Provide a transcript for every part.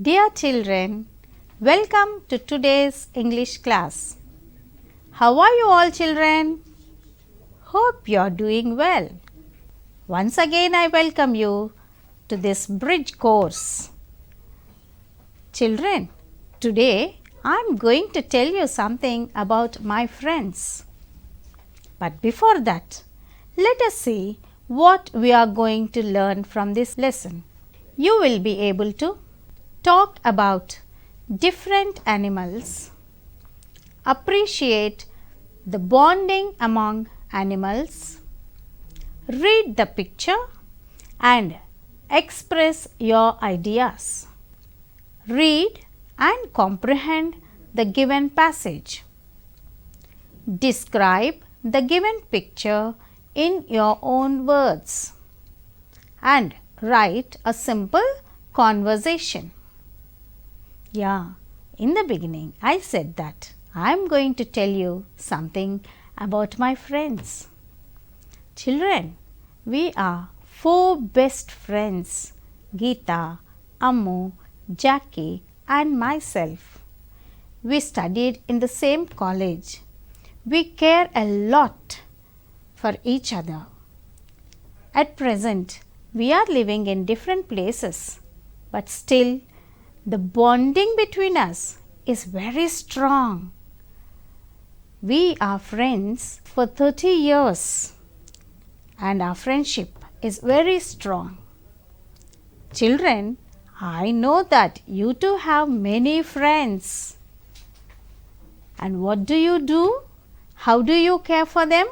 Dear children, welcome to today's English class. How are you all children? Hope you are doing well. Once again I welcome you to this bridge course. Children, today I am going to tell you something about my friends. But before that, let us see what we are going to learn from this lesson. You will be able to talk about different animals, appreciate the bonding among animals, read the picture and express your ideas. Read and comprehend the given passage. Describe the given picture in your own words and write a simple conversation. Yeah, in the beginning I said that I am going to tell you something about my friends. Children, we are 4 best friends, Geeta, Ammu, Jackie and myself. We studied in the same college. We care a lot for each other. At present, we are living in different places, but still the bonding between us is very strong. We are friends for 30 years and our friendship is very strong. Children, I know that you too have many friends. And what do? How do you care for them?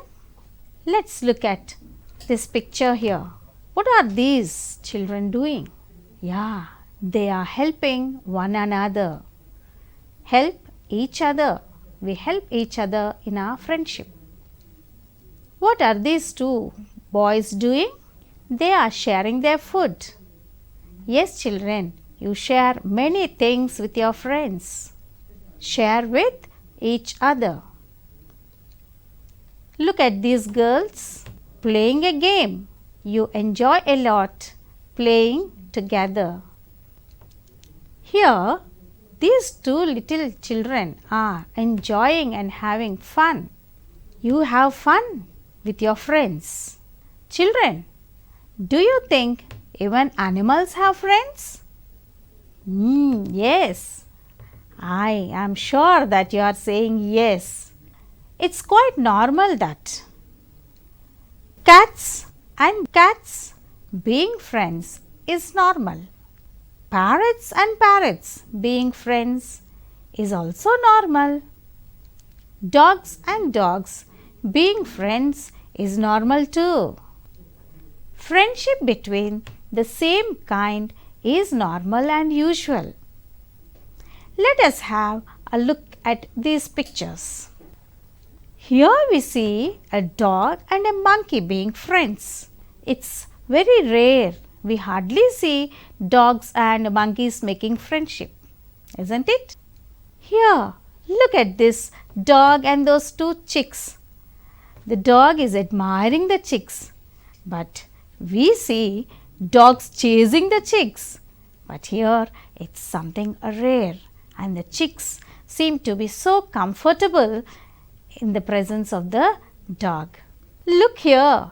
Let's look at this picture here. What are these children doing? Yeah, they are helping one another. Help each other. We help each other in our friendship. What are these 2 boys doing? They are sharing their food. Yes, children, you share many things with your friends. Share with each other. Look at these girls playing a game. You enjoy a lot playing together. Here, these 2 little children are enjoying and having fun. You have fun with your friends. Children, do you think even animals have friends? Yes, I am sure that you are saying yes. It's quite normal that cats being friends is normal. Parrots and parrots being friends is also normal. Dogs and dogs being friends is normal too. Friendship between the same kind is normal and usual. Let us have a look at these pictures. Here we see a dog and a monkey being friends. It's very rare. We hardly see dogs and monkeys making friendship, isn't it? Here, look at this dog and those 2 chicks. The dog is admiring the chicks, but we see dogs chasing the chicks. But here it's something rare and the chicks seem to be so comfortable in the presence of the dog. Look here,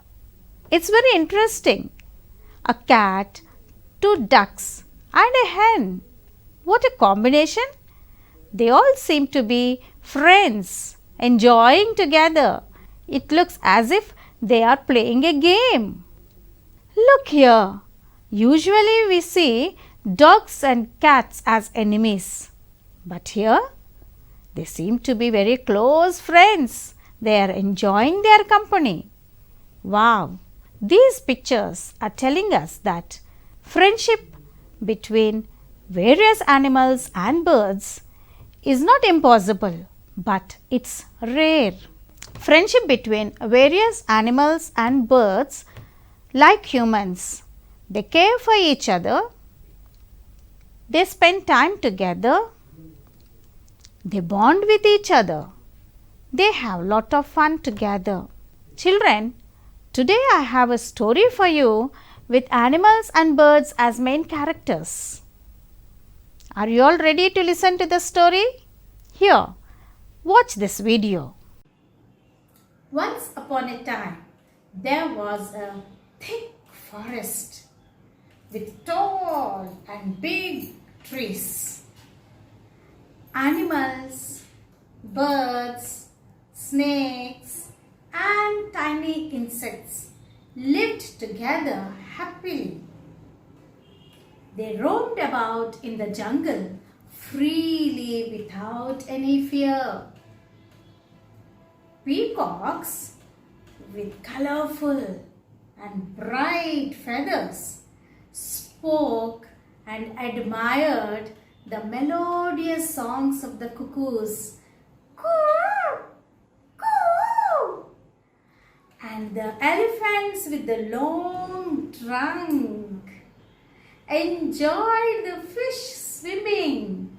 it's very interesting. A cat, 2 ducks and a hen. What a combination! They all seem to be friends, enjoying together. It looks as if they are playing a game. Look here, usually we see dogs and cats as enemies. But here, they seem to be very close friends. They are enjoying their company. Wow! These pictures are telling us that friendship between various animals and birds is not impossible, but it's rare. Friendship between various animals and birds, like humans, they care for each other, they spend time together, they bond with each other, they have a lot of fun together. Children, today I have a story for you with animals and birds as main characters. Are you all ready to listen to the story? Here, watch this video. Once upon a time, there was a thick forest with tall and big trees. Animals, birds, snakes, and tiny insects lived together happily. They roamed about in the jungle freely without any fear. Peacocks with colorful and bright feathers spoke and admired the melodious songs of the cuckoos. Coo! Coo! And the elephants with the long trunk enjoyed the fish swimming.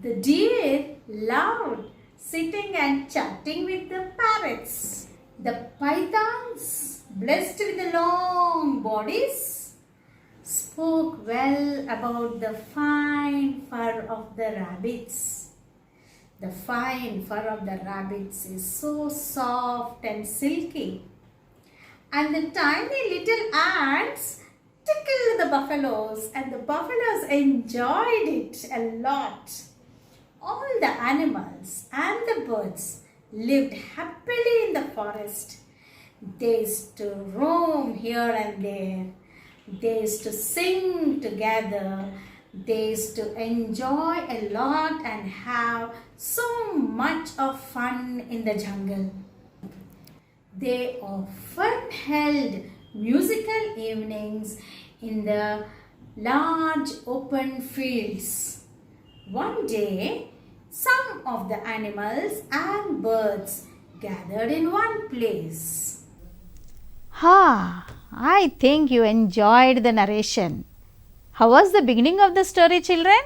The deer loved sitting and chatting with the parrots. The pythons, blessed with the long bodies, spoke well about the fine fur of the rabbits. The fine fur of the rabbits is so soft and silky. And the tiny little ants tickled the buffaloes, and the buffaloes enjoyed it a lot. All the animals and the birds lived happily in the forest. They used to roam here and there. They used to sing together. They used to enjoy a lot and have so much of fun in the jungle. They often held musical evenings in the large open fields. One day, some of the animals and birds gathered in one place. I think you enjoyed the narration. How was the beginning of the story, children?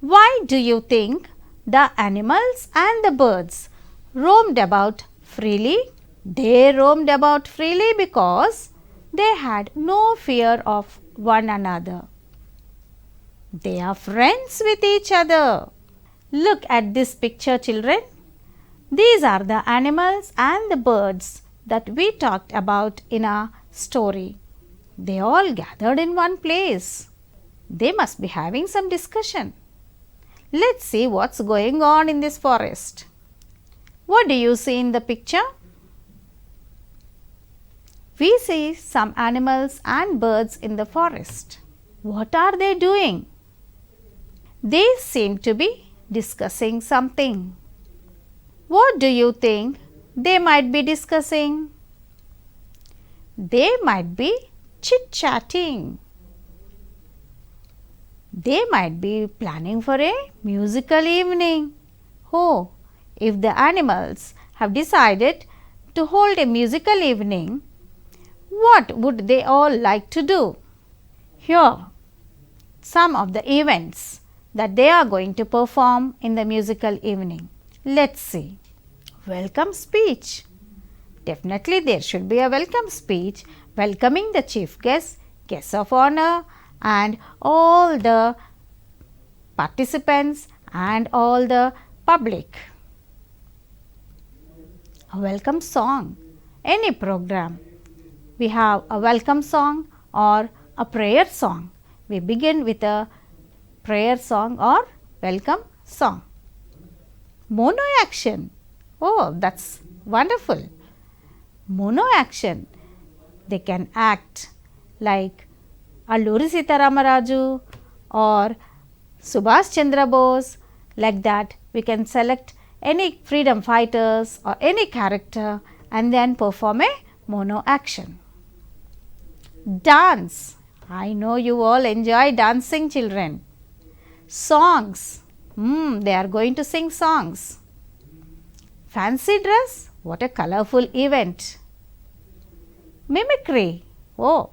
Why do you think the animals and the birds roamed about freely? They roamed about freely because they had no fear of one another. They are friends with each other. Look at this picture, children. These are the animals and the birds that we talked about in our story. They all gathered in one place. They must be having some discussion. Let's see what's going on in this forest. What do you see in the picture? We see some animals and birds in the forest. What are they doing? They seem to be discussing something. What do you think they might be discussing? They might be chit-chatting. They might be planning for a musical evening. Oh, if the animals have decided to hold a musical evening, what would they all like to do? Here, some of the events that they are going to perform in the musical evening. Let's see. Welcome speech. Definitely there should be a welcome speech welcoming the chief guest, guests of honor, and all the participants and all the public. A welcome song. Any program, we have a welcome song or a prayer song. We begin with a prayer song or welcome song. Mono action. Oh, that's wonderful. Mono action. They can act like Alluri Sita Ramaraju or Subhash Chandra Bose. Like that, we can select any freedom fighters or any character and then perform a mono action. Dance. I know you all enjoy dancing, children. Songs. They are going to sing songs. Fancy dress. What a colorful event. Mimicry. Oh,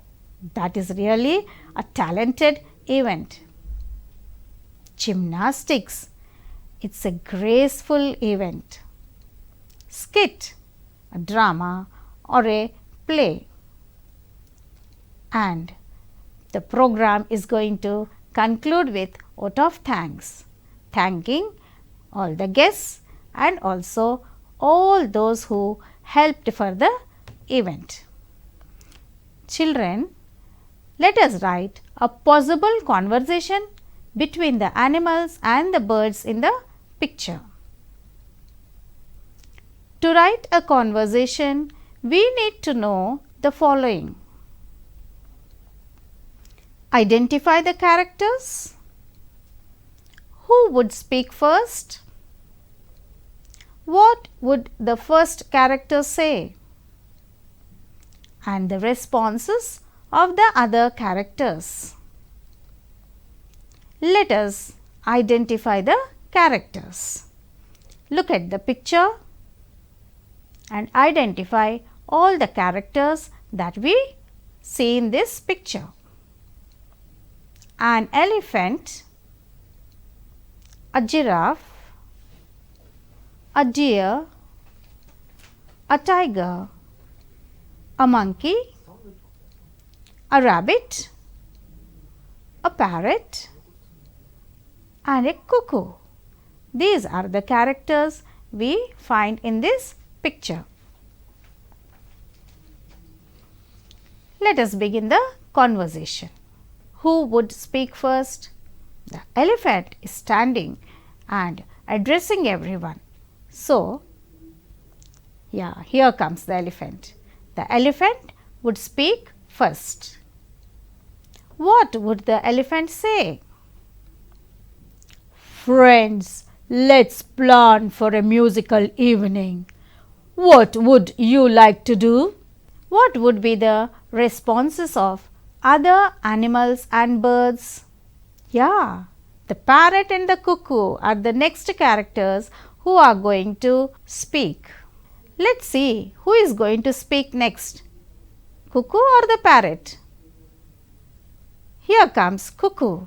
that is really a talented event. Gymnastics. It's a graceful event. Skit. A drama or a play. And the program is going to conclude with vote of thanks, thanking all the guests and also all those who helped for the event. Children, let us write a possible conversation between the animals and the birds in the picture. To write a conversation, we need to know the following. Identify the characters. Who would speak first? What would the first character say? And the responses of the other characters. Let us identify the characters. Look at the picture and identify all the characters that we see in this picture. An elephant, a giraffe, a deer, a tiger, a monkey, a rabbit, a parrot and a cuckoo. These are the characters we find in this picture. Let us begin the conversation. Who would speak first? The elephant is standing and addressing everyone. So, here comes the elephant. The elephant would speak first. What would the elephant say? Friends, let's plan for a musical evening. What would you like to do? What would be the responses of other animals and birds? The parrot and the cuckoo are the next characters who are going to speak. Let's see who is going to speak next, cuckoo or the parrot? Here comes cuckoo.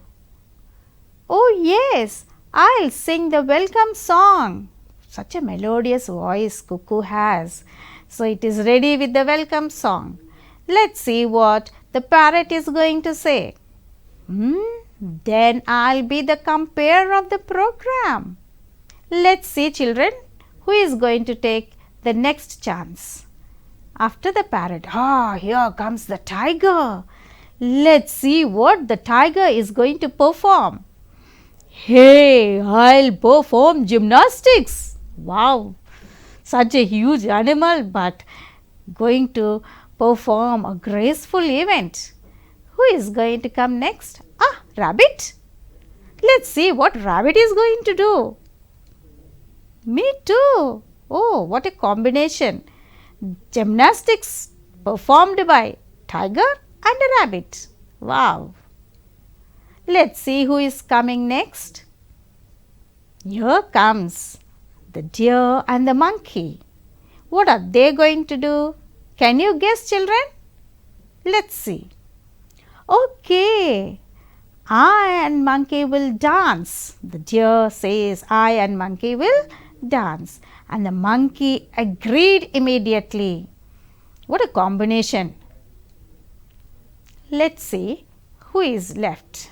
Oh yes, I'll sing the welcome song. Such a melodious voice cuckoo has. So it is ready with the welcome song. Let's see what the parrot is going to say. Then I'll be the compere of the program. Let's see, children, who is going to take the next chance. After the parrot, here comes the tiger. Let's see what the tiger is going to perform. Hey, I'll perform gymnastics. Wow, such a huge animal, but going to perform a graceful event. Who is going to come next? Rabbit. Let's see what rabbit is going to do. Me too. Oh, what a combination. Gymnastics performed by tiger and a rabbit. Wow. Let's see who is coming next. Here comes the deer and the monkey. What are they going to do? Can you guess, children? Let's see. Okay, I and monkey will dance. The deer says, I and monkey will dance. And the monkey agreed immediately. What a combination. Let's see who is left.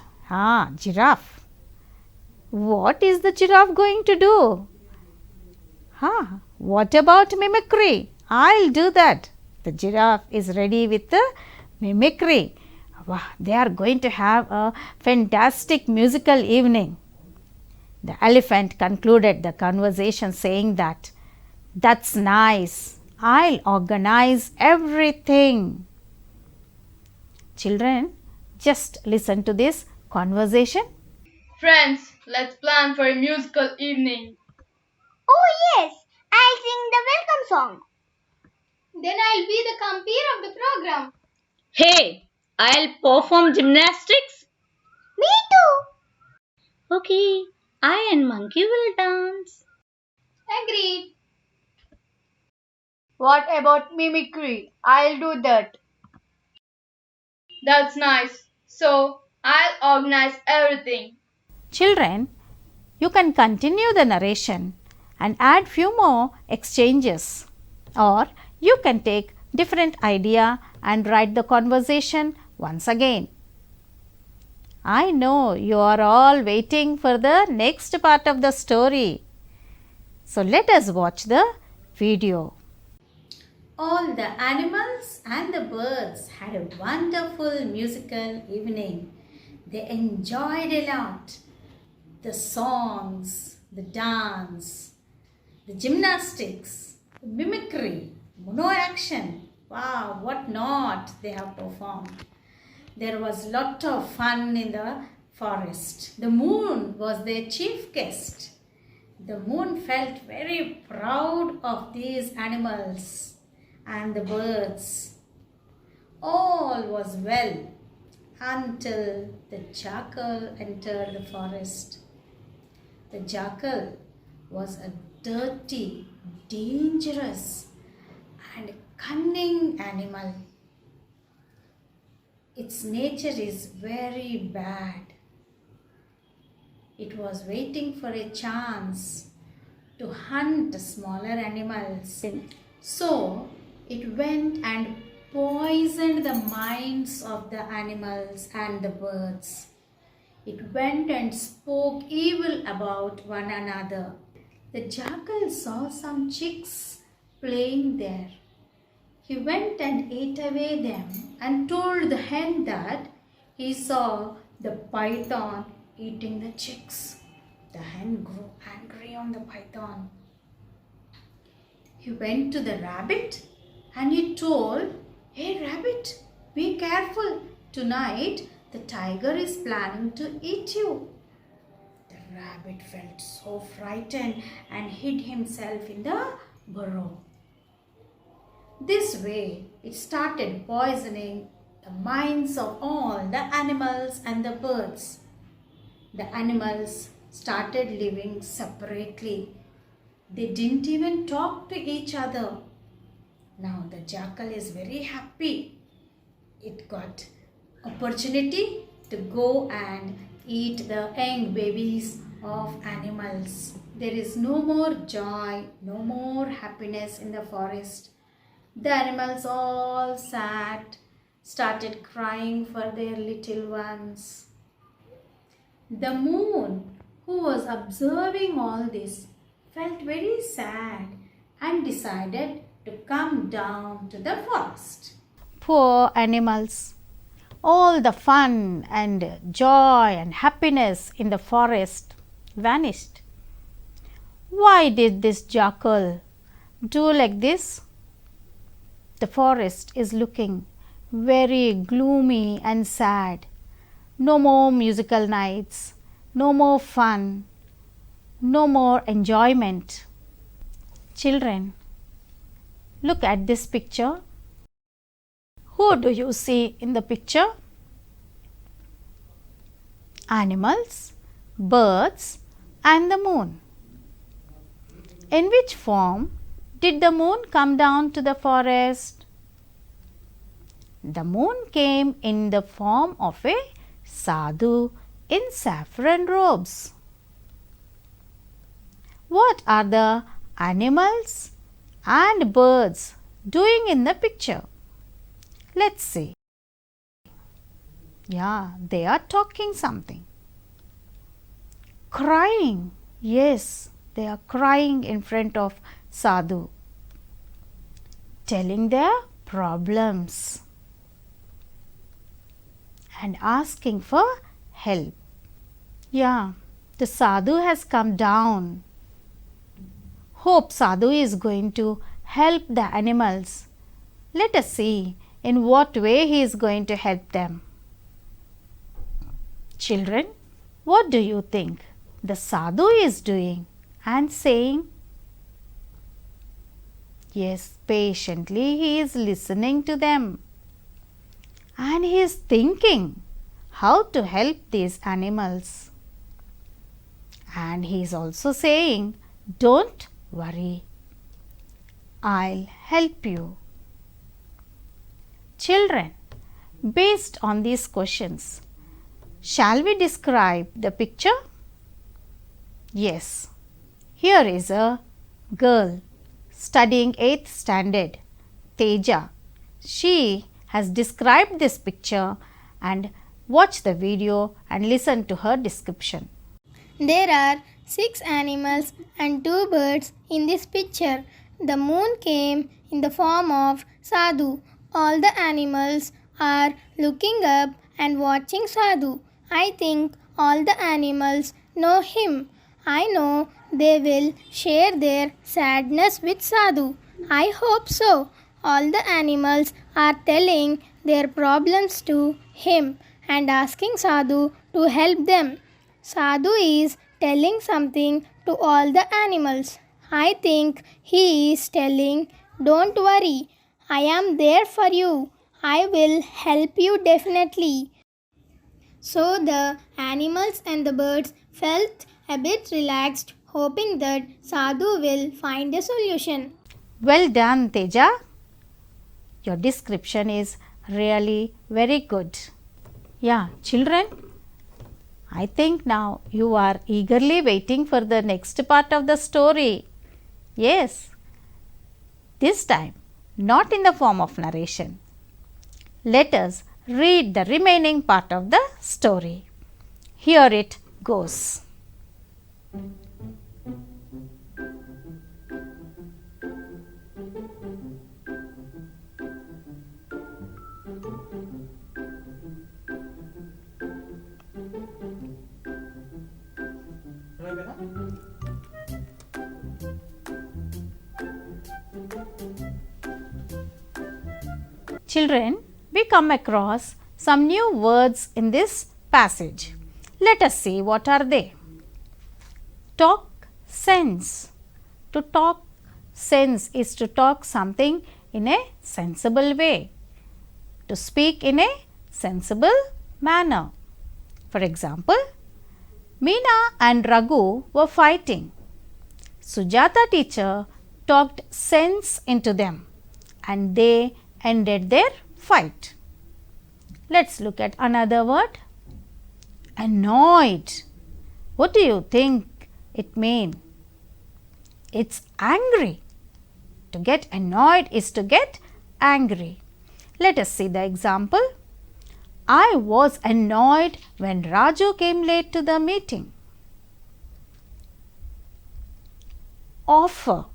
Giraffe. What is the giraffe going to do? What about mimicry? I'll do that. The giraffe is ready with the mimicry. Wow, they are going to have a fantastic musical evening. The elephant concluded the conversation saying that's nice. I'll organize everything. Children, just listen to this conversation. Friends, let's plan for a musical evening. Oh yes, I'll sing the welcome song. Then I'll be the compere of the program. Hey, I'll perform gymnastics. Me too. Okay, I and monkey will dance. Agreed. What about mimicry? I'll do that. That's nice. So, I'll organize everything. Children, you can continue the narration and add few more exchanges, or you can take different idea and write the conversation once again. I know you are all waiting for the next part of the story. So let us watch the video. All the animals and the birds had a wonderful musical evening. They enjoyed a lot. The songs, the dance, the gymnastics, the mimicry, mono action. Wow, what not they have performed. There was lot of fun in the forest. The moon was their chief guest. The moon felt very proud of these animals and the birds. All was well until the jackal entered the forest. The jackal was a dirty, dangerous and cunning animal. Its nature is very bad. It was waiting for a chance to hunt smaller animals. So it went and poisoned the minds of the animals and the birds. It went and spoke evil about one another. The jackal saw some chicks playing there. He went and ate away them and told the hen that he saw the python eating the chicks. The hen grew angry on the python. He went to the rabbit and he told, "Hey rabbit, be careful. Tonight the tiger is planning to eat you." The rabbit felt so frightened and hid himself in the burrow. This way, it started poisoning the minds of all the animals and the birds. The animals started living separately. They didn't even talk to each other. Now the jackal is very happy. It got opportunity to go and eat the young babies of animals. There is no more joy, no more happiness in the forest. The animals all sat, started crying for their little ones. The moon, who was observing all this, felt very sad and decided to come down to the forest. Poor animals. All the fun and joy and happiness in the forest vanished. Why did this jackal do like this? The forest is looking very gloomy and sad. No more musical nights, no more fun, no more enjoyment. Children, look at this picture. Who do you see in the picture? Animals, birds, and the moon. In which form did the moon come down to the forest? The moon came in the form of a sadhu in saffron robes. What are the animals and birds doing in the picture? Let's see. Yeah, they are talking something. Crying. Yes, they are crying in front of sadhu, telling their problems and asking for help. Yeah, the sadhu has come down. Hope sadhu is going to help the animals. Let us see in what way he is going to help them. Children, what do you think the sadhu is doing and saying? Yes, patiently he is listening to them and he is thinking how to help these animals. And he is also saying, "Don't worry, I'll help you." Children, based on these questions, shall we describe the picture? Yes, here is a girl studying 8th standard, Teja. She has described this picture and Watch the video and listen to her description. There are 6 animals and 2 birds in this picture. The moon came in the form of Sadhu. All the animals are looking up and watching Sadhu. I think all the animals know him. I know they will share their sadness with Sadhu. I hope so. All the animals are telling their problems to him and asking Sadhu to help them. Sadhu is telling something to all the animals. I think he is telling, "Don't worry, I am there for you. I will help you definitely." So the animals and the birds felt a bit relaxed, hoping that Sadhu will find a solution. Well done, Teja. Your description is really very good. Yeah, children, I think now you are eagerly waiting for the next part of the story. Yes, this time not in the form of narration. Let us read the remaining part of the story. Here it goes. Children, we come across some new words in this passage. Let us see what are they. Talk sense. To talk sense is to talk something in a sensible way. To speak in a sensible manner. For example, Meena and Raghu were fighting. Sujata teacher talked sense into them and they ended their fight. Let's look at another word. Annoyed. What do you think it means? It's angry. To get annoyed is to get angry. Let us see the example. I was annoyed when Raju came late to the meeting. Offer.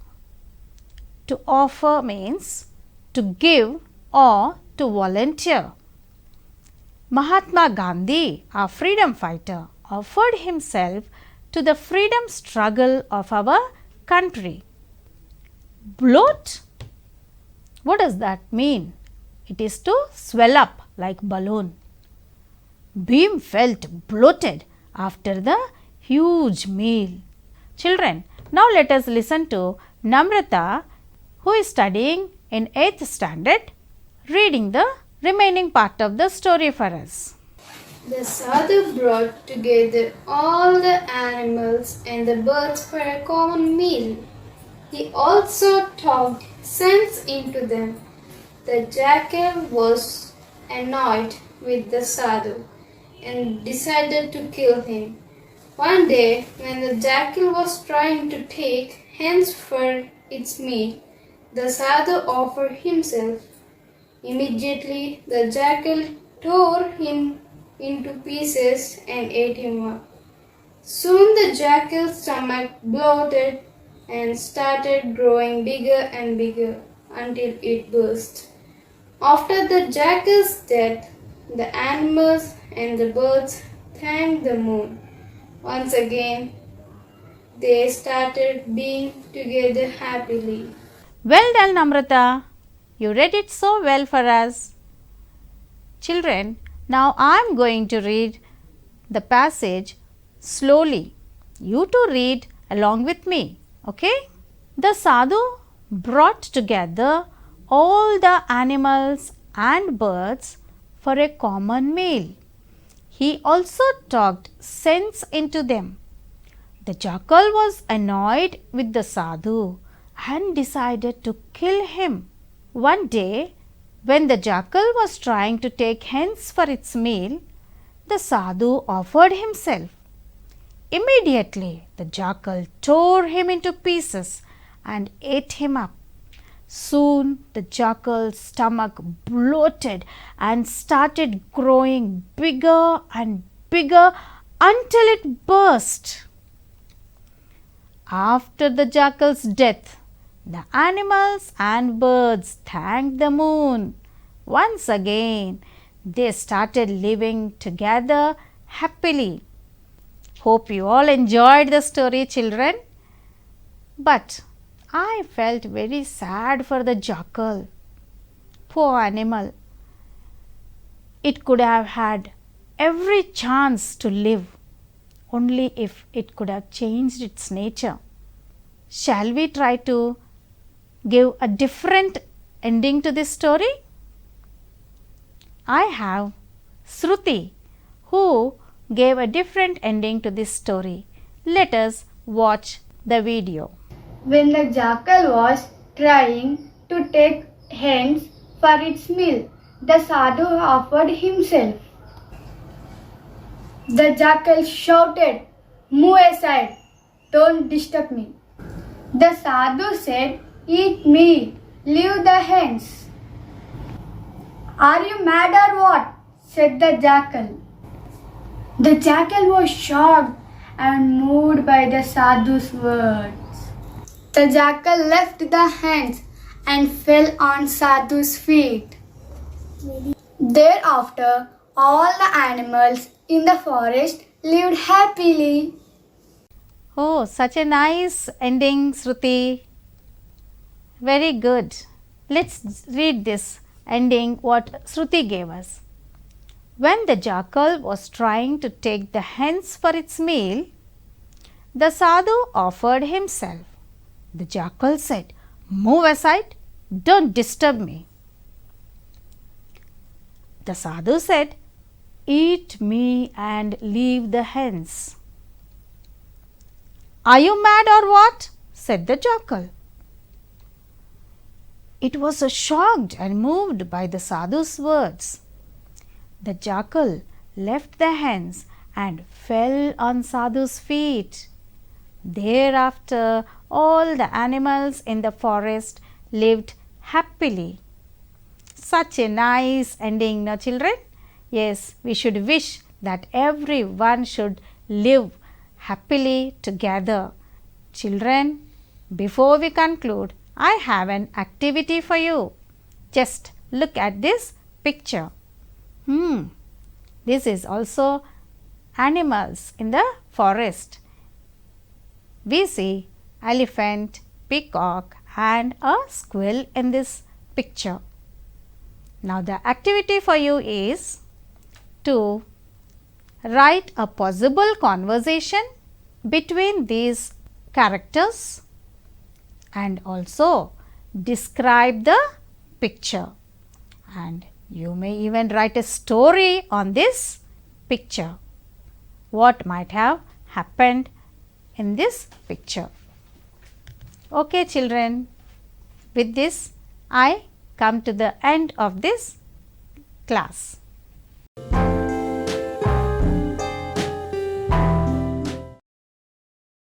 To offer means to give or to volunteer. Mahatma Gandhi, our freedom fighter, offered himself to the freedom struggle of our country. Bloat. What does that mean? It is to swell up like balloon. Bhim felt bloated after the huge meal. Children, now let us listen to Namrata, who is studying in 8th standard, reading the remaining part of the story for us. The Sadhu brought together all the animals and the birds for a common meal. He also talked sense into them. The jackal was annoyed with the Sadhu and decided to kill him. One day, when the jackal was trying to take hens for its meat, the Sadhu offered himself. Immediately, the jackal tore him into pieces and ate him up. Soon the jackal's stomach bloated and started growing bigger and bigger until it burst. After the jackal's death, the animals and the birds thanked the moon. Once again, they started being together happily. Well done, Namrata. You read it so well for us. Children, now I am going to read the passage slowly. You too read along with me. Okay? The Sadhu brought together all the animals and birds for a common meal. He also talked sense into them. The jackal was annoyed with the Sadhu and decided to kill him. One day, when the jackal was trying to take hens for its meal, the Sadhu offered himself. Immediately, the jackal tore him into pieces and ate him up. Soon the jackal's stomach bloated and started growing bigger and bigger until it burst. After the jackal's death, the animals and birds thanked the moon. Once again, they started living together happily. Hope you all enjoyed the story, children. But I felt very sad for the jackal. Poor animal. It could have had every chance to live, only if it could have changed its nature. Shall we try to give a different ending to this story? I have Shruti, who gave a different ending to this story. Let us watch the video. When the jackal was trying to take hens for its meal, the sadhu offered himself. The jackal shouted, "Move aside, don't disturb me." The sadhu said, "Eat me, leave the hens." "Are you mad or what?" said the jackal. The jackal was shocked and moved by the sadhu's words. The jackal left the hens and fell on sadhu's feet. Thereafter, all the animals in the forest lived happily. Oh, such a nice ending, Shruti. Very good. Let's read this ending what Shruti gave us. When the jackal was trying to take the hens for its meal, the sadhu offered himself. The jackal said, "Move aside, don't disturb me." The sadhu said, "Eat me and leave the hens." "Are you mad or what?" said the jackal. It was shocked and moved by the sadhu's words. The jackal left the hens and fell on sadhu's feet. Thereafter, all the animals in the forest lived happily. Such a nice ending, no children? Yes, we should wish that everyone should live happily together. Children, before we conclude, I have an activity for you. Just look at this picture. This is also animals in the forest. We see elephant, peacock and a squirrel in this picture. Now the activity for you is to write a possible conversation between these characters and also describe the picture, and you may even write a story on this picture. What might have happened in this picture? Okay, children, with this I come to the end of this class.